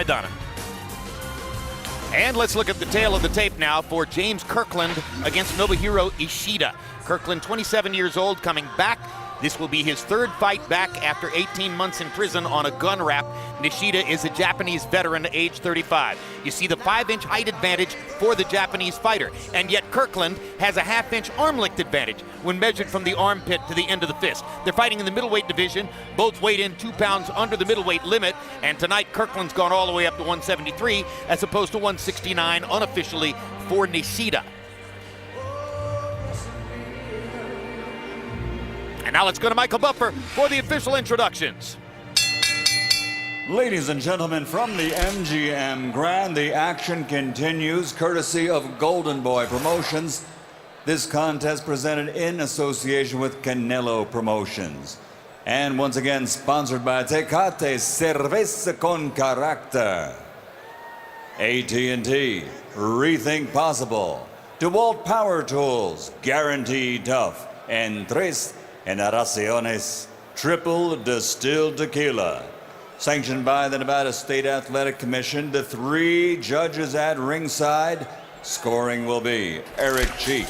Maidana. And let's look at the tail of the tape now for James Kirkland against Nobuhiro Ishida. Kirkland, 27 years old, coming back. This will be his third fight back after 18 months in prison on a gun rap. Nishida is a Japanese veteran, age 35. You see the 5-inch height advantage for the Japanese fighter, and yet Kirkland has a half-inch arm length advantage when measured from the armpit to the end of the fist. They're fighting in the middleweight division. Both weighed in 2 pounds under the middleweight limit, and tonight Kirkland's gone all the way up to 173 as opposed to 169 unofficially for Nishida. And now let's go to Michael Buffer for the official introductions. Ladies and gentlemen, from the MGM Grand, the action continues courtesy of Golden Boy Promotions. This contest presented in association with Canelo Promotions. And once again, sponsored by Tecate Cerveza con Carácter. AT&T, Rethink Possible. DeWalt Power Tools, Guaranteed Tough. And Tres Generaciones, Triple Distilled Tequila. Sanctioned by the Nevada State Athletic Commission, the 3 judges at ringside. Scoring will be Erik Cheek,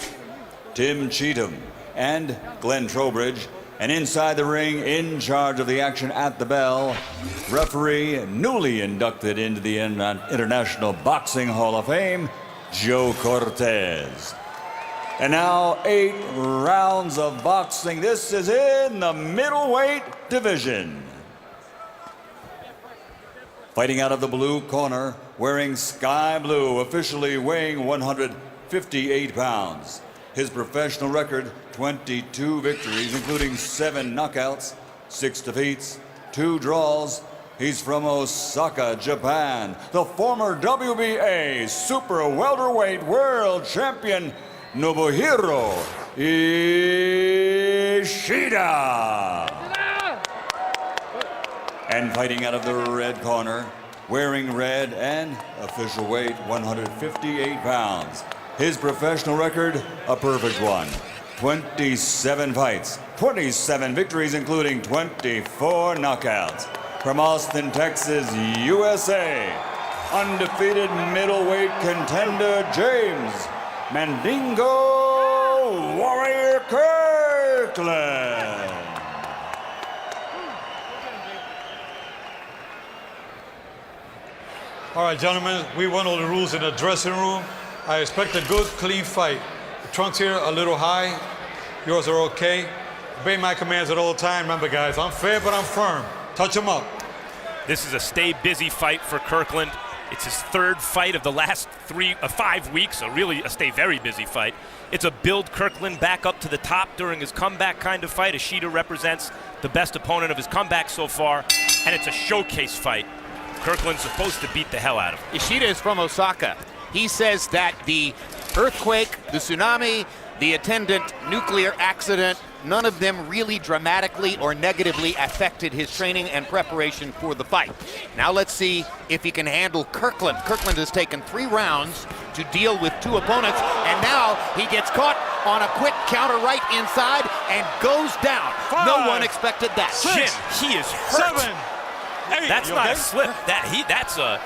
Tim Cheatham, and Glenn Trowbridge. And inside the ring, in charge of the action at the bell, referee newly inducted into the International Boxing Hall of Fame, Joe Cortez. And now 8 rounds of boxing. This is in the middleweight division. Fighting out of the blue corner, wearing sky blue, officially weighing 158 pounds. His professional record, 22 victories, including 7 knockouts, 6 defeats, 2 draws. He's from Osaka, Japan. The former WBA super welterweight world champion, Nobuhiro Ishida. And fighting out of the red corner, wearing red and official weight 158 pounds. His professional record, a perfect one. 27 fights, 27 victories, including 24 knockouts. From Austin, Texas, USA, undefeated middleweight contender James Mandingo Warrior Kirkland. All right, gentlemen, we went over the rules in the dressing room. I expect a good, clean fight. The trunks here are a little high. Yours are okay. Obey my commands at all times. Remember, guys, I'm fair, but I'm firm. Touch them up. This is a stay busy fight for Kirkland. It's his 3rd fight of the last 5 weeks, so really a stay very busy fight. It's a build Kirkland back up to the top during his comeback kind of fight. Ishida represents the best opponent of his comeback so far, and it's a showcase fight. Kirkland's supposed to beat the hell out of him. Ishida is from Osaka. He says that the earthquake, the tsunami, the attendant nuclear accident, none of them really dramatically or negatively affected his training and preparation for the fight. Now let's see if he can handle Kirkland. Kirkland has taken 3 rounds to deal with 2 opponents, and now he gets caught on a quick counter right inside and goes down. 5, no one expected that. 6, Jim, he is hurt. 7, 8. That's not a slip. That's a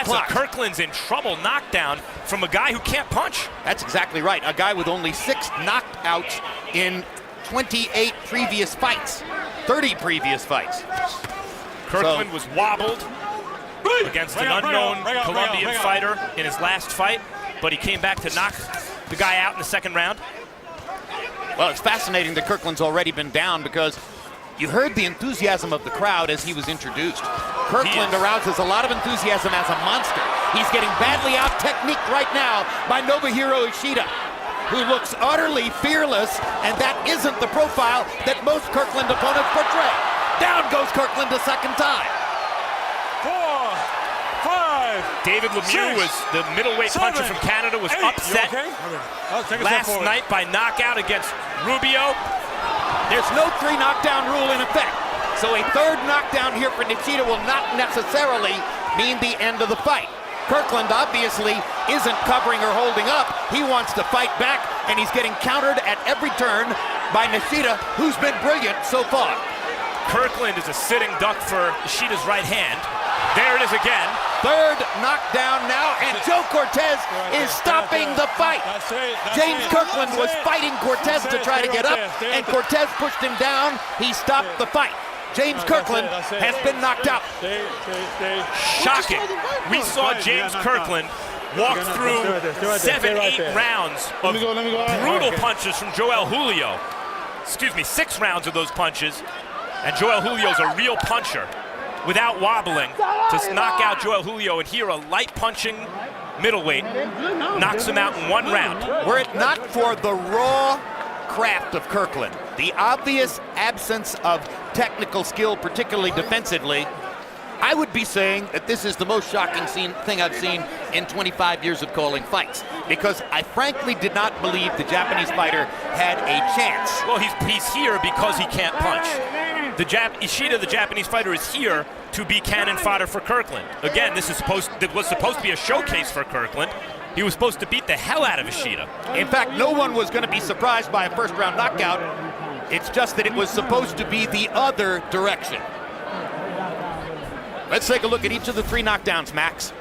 clocked. Kirkland's in trouble knockdown from a guy who can't punch. That's exactly right. A guy with only 6 knockouts in 28 previous fights, 30 previous fights. Kirkland was wobbled against an unknown Colombian fighter in his last fight, but he came back to knock the guy out in the 2nd round. Well, it's fascinating that Kirkland's already been down because you heard the enthusiasm of the crowd as he was introduced. Kirkland arouses a lot of enthusiasm as a monster. He's getting badly out-techniqued right now by Nobuhiro Ishida, who looks utterly fearless, and that isn't the profile that most Kirkland opponents portray. Down goes Kirkland a 2nd time. 4, 5. David Lemieux, was the middleweight 7, puncher from Canada, was 8. upset last night by knockout against Rubio. There's no 3 knockdown rule in effect, so a 3rd knockdown here for Nishida will not necessarily mean the end of the fight. Kirkland obviously isn't covering or holding up. He wants to fight back, and he's getting countered at every turn by Nishida, who's been brilliant so far. Kirkland is a sitting duck for Ishida's right hand. There it is again. Third knockdown now, and Joe Cortez is stopping the fight. James Kirkland was fighting Cortez to try to get up, and Cortez pushed him down. He stopped the fight. James Kirkland has been knocked out. Shocking. We saw James Kirkland walk through 7-8 rounds of brutal punches from Joel Julio. Excuse me, 6 rounds of those punches. And Joel Julio's a real puncher without wobbling to knock out Joel Julio. And here a light punching middleweight knocks him out in 1 round. Were it not for the raw craft of Kirkland, the obvious absence of technical skill, particularly defensively, I would be saying that this is the most shocking thing I've seen in 25 years of calling fights, because I frankly did not believe the Japanese fighter had a chance. Well, he's here because he can't punch. Ishida, the Japanese fighter, is here to be cannon fodder for Kirkland. Again, this was supposed to be a showcase for Kirkland. He was supposed to beat the hell out of Ishida. In fact, no one was going to be surprised by a first-round knockout. It's just that it was supposed to be the other direction. Let's take a look at each of the 3 knockdowns, Max.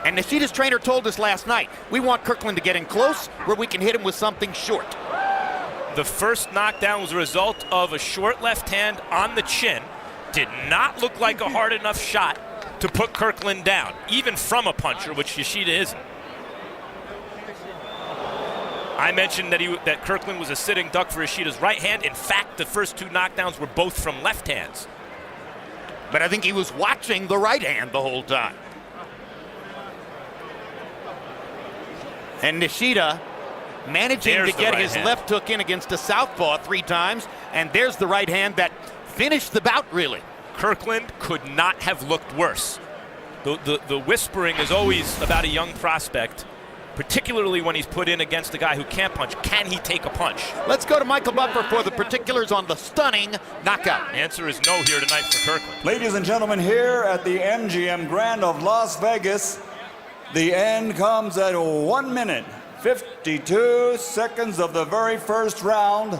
And Ishida's trainer told us last night, we want Kirkland to get in close where we can hit him with something short. The first knockdown was a result of a short left hand on the chin. Did not look like a hard enough shot to put Kirkland down, even from a puncher, which Ishida isn't. I mentioned that Kirkland was a sitting duck for Ishida's right hand. In fact, the first 2 knockdowns were both from left hands. But I think he was watching the right hand the whole time. And Ishida managing to get his left hook in against a southpaw 3 times, and there's the right hand that finished the bout, really. Kirkland could not have looked worse. The whispering is always about a young prospect, particularly when he's put in against a guy who can't punch. Can he take a punch? Let's go to Michael Buffer for the particulars on the stunning knockout. The answer is no here tonight for Kirkland. Ladies and gentlemen, here at the MGM Grand of Las Vegas, the end comes at 1 minute, 52 seconds of the very first round.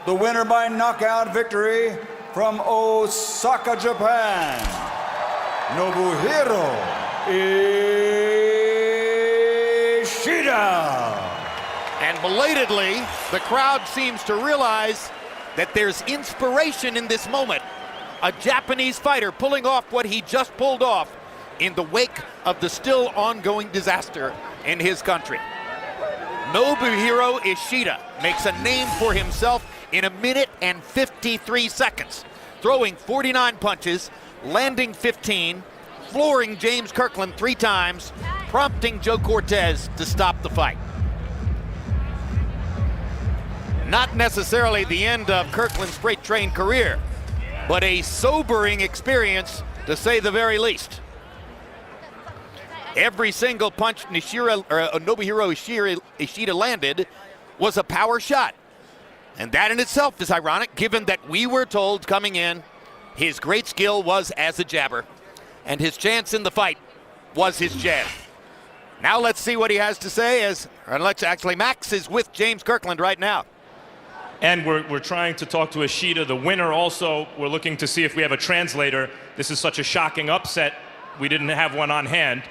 The winner by knockout victory from Osaka, Japan, Nobuhiro Ishida. And belatedly, the crowd seems to realize that there's inspiration in this moment. A Japanese fighter pulling off what he just pulled off in the wake of the still ongoing disaster in his country. Nobuhiro Ishida makes a name for himself in 1 minute and 53 seconds, throwing 49 punches, landing 15, flooring James Kirkland 3 times, prompting Joe Cortez to stop the fight. Not necessarily the end of Kirkland's freight-train career, but a sobering experience, to say the very least. Every single punch Nobuhiro Ishida landed was a power shot. And that in itself is ironic, given that we were told coming in his great skill was as a jabber, and his chance in the fight was his jab. Now let's see what he has to say, Max is with James Kirkland right now. And we're trying to talk to Ishida, the winner. Also, we're looking to see if we have a translator. This is such a shocking upset. We didn't have one on hand.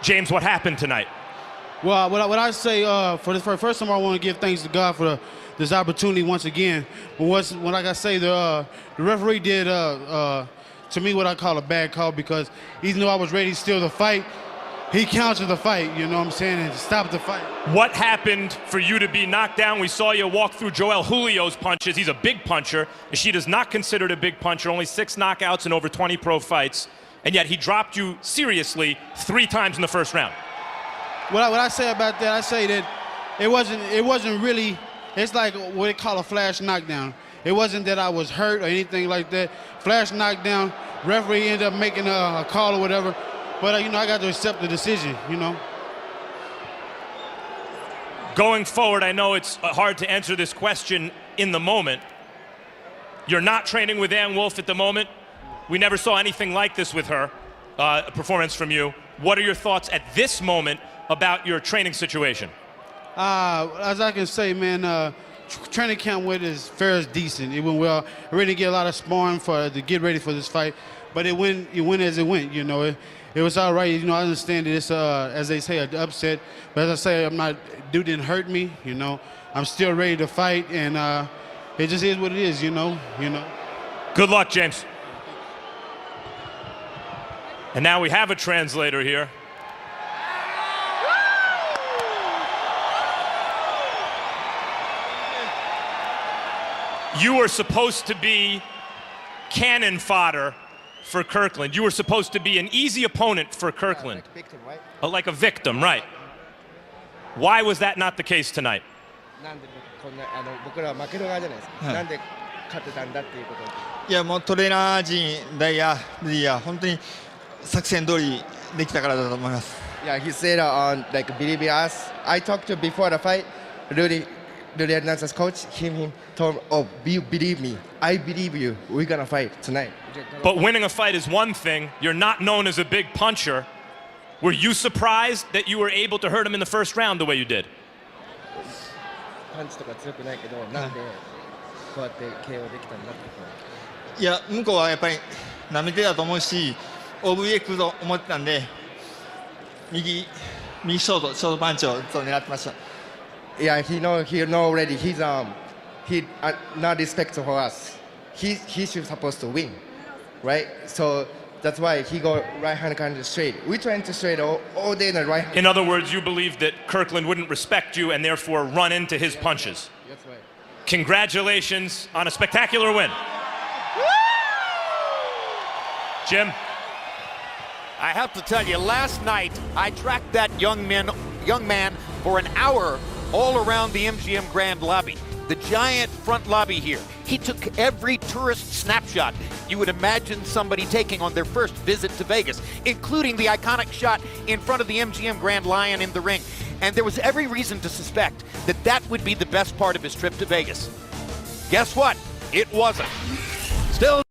James, what happened tonight? Well, what I say, for the first time, I want to give thanks to God for this opportunity once again. But like I say, the referee did, to me, what I call a bad call, because even though I was ready to steal the fight, he countered the fight, you know what I'm saying, and stopped the fight. What happened for you to be knocked down? We saw you walk through Joel Julio's punches. He's a big puncher. Ishida's not considered a big puncher, only 6 knockouts in over 20 pro fights, and yet he dropped you seriously 3 times in the first round. What I say about that, I say that it wasn't really, it's like what they call a flash knockdown. It wasn't that I was hurt or anything like that. Flash knockdown, referee ended up making a call or whatever. But, I got to accept the decision, Going forward, I know it's hard to answer this question in the moment. You're not training with Ann Wolfe at the moment. We never saw anything like this with her, a performance from you. What are your thoughts at this moment about your training situation? As I can say, man, training camp went as fair as decent. It went well. I really get a lot of sparring to get ready for this fight. but it went as it went. You know, it was all right. You know, I understand that it's as they say, an upset. But as I say, dude didn't hurt me. You know, I'm still ready to fight, and it just is what it is. You know. Good luck, James. And now we have a translator here. You were supposed to be cannon fodder for Kirkland. You were supposed to be an easy opponent for Kirkland. Like a victim, right? Like a victim, right. Why was that not the case tonight? なんでこんな僕らは負ける側じゃないですか。はいなんで勝てたんだっていうことで。いやもうトレーナー陣ダイヤルディア本当に作戦通りできたからだと思います。 Yeah, he said like believe in us. I talked to before the fight. Really, announcers coach him told me, oh, believe me. I believe you. We're gonna fight tonight. But winning a fight is one thing. You're not known as a big puncher. Were you surprised that you were able to hurt him in the first round the way you did? パンチとか強くないけど、なんでこうやって KO できたんだって。いや向こうはやっぱり舐めてたと思うし OVA 来ると思ってたんで右ショートパンチをずっと狙ってました。 Yeah, he know already. He not respect for us. He should supposed to win, right? So that's why he go right hand kind of straight. We trying to straight all day in the right hand. In other words, you believe that Kirkland wouldn't respect you and therefore run into his punches. That's right. Congratulations on a spectacular win. Jim? I have to tell you, last night I tracked that young man for an hour all around the MGM Grand Lobby, the giant front lobby here. He took every tourist snapshot you would imagine somebody taking on their first visit to Vegas, including the iconic shot in front of the MGM Grand Lion in the ring. And there was every reason to suspect that that would be the best part of his trip to Vegas. Guess what? It wasn't. Still